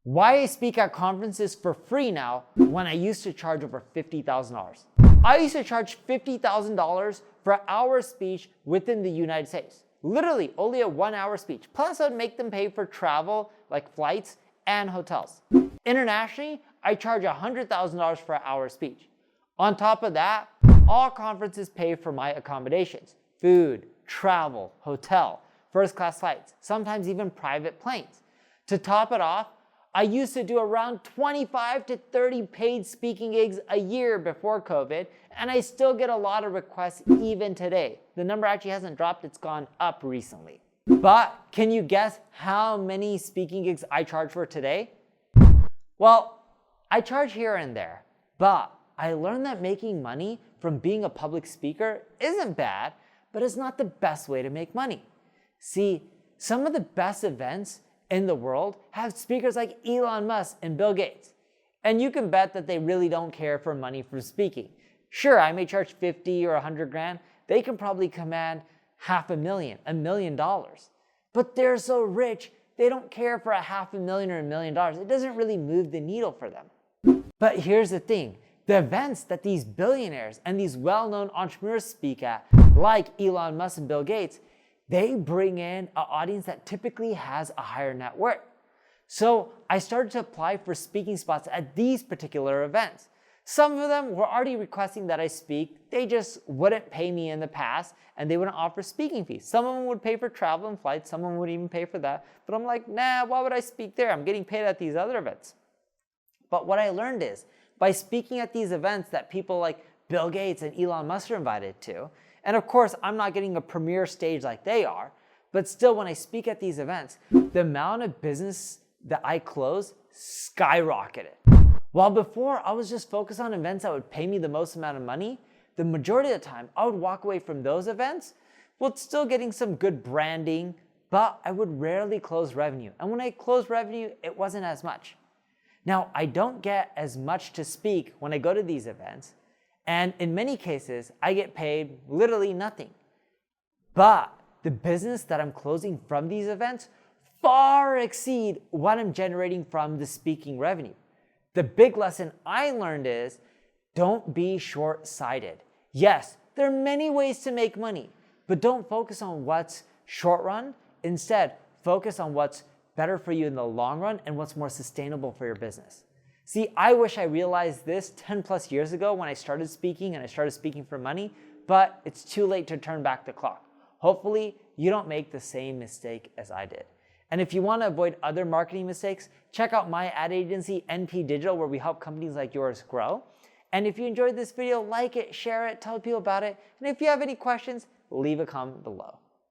Why I speak at conferences for free now when I used to charge over $50,000. I used to charge $50,000 for an hour speech within the United States. Literally only a 1 hour speech. Plus I'd make them pay for travel like flights and hotels. Internationally, I charge $100,000 for an hour speech. On top of that, all conferences pay for my accommodations, food, travel, hotel, first class flights, sometimes even private planes. To top it off, I used to do around 25 to 30 paid speaking gigs a year before COVID, and I still get a lot of requests even today. The number actually hasn't dropped, it's gone up recently. But can you guess how many speaking gigs I charge for today? Well, I charge here and there, but I learned that making money from being a public speaker isn't bad, but it's not the best way to make money. See, some of the best events in the world have speakers like Elon Musk and Bill Gates. And you can bet that they really don't care for money from speaking. Sure, I may charge 50 or 100 grand. They can probably command $500,000, $1 million. But they're so rich, they don't care for $500,000 or $1 million. It doesn't really move the needle for them. But here's the thing. The events that these billionaires and these well-known entrepreneurs speak at, like Elon Musk and Bill Gates, they bring in an audience that typically has a higher net worth. So I started to apply for speaking spots at these particular events. Some of them were already requesting that I speak. They just wouldn't pay me in the past and they wouldn't offer speaking fees. Some of them would pay for travel and flights. Some of them would even pay for that. But I'm like, nah, why would I speak there? I'm getting paid at these other events. But what I learned is by speaking at these events that people like Bill Gates and Elon Musk are invited to, and of course, I'm not getting a premier stage like they are, but still when I speak at these events, the amount of business that I close skyrocketed. While before I was just focused on events that would pay me the most amount of money, the majority of the time I would walk away from those events while still getting some good branding, but I would rarely close revenue. And when I closed revenue, it wasn't as much. Now, I don't get as much to speak when I go to these events, and in many cases, I get paid literally nothing. But the business that I'm closing from these events far exceed what I'm generating from the speaking revenue. The big lesson I learned is don't be short-sighted. Yes, there are many ways to make money, but don't focus on what's short run. Instead, focus on what's better for you in the long run and what's more sustainable for your business. See, I wish I realized this 10 plus years ago when I started speaking and I started speaking for money, but it's too late to turn back the clock. Hopefully, you don't make the same mistake as I did. And if you want to avoid other marketing mistakes, check out my ad agency, NP Digital, where we help companies like yours grow. And if you enjoyed this video, like it, share it, tell people about it. And if you have any questions, leave a comment below.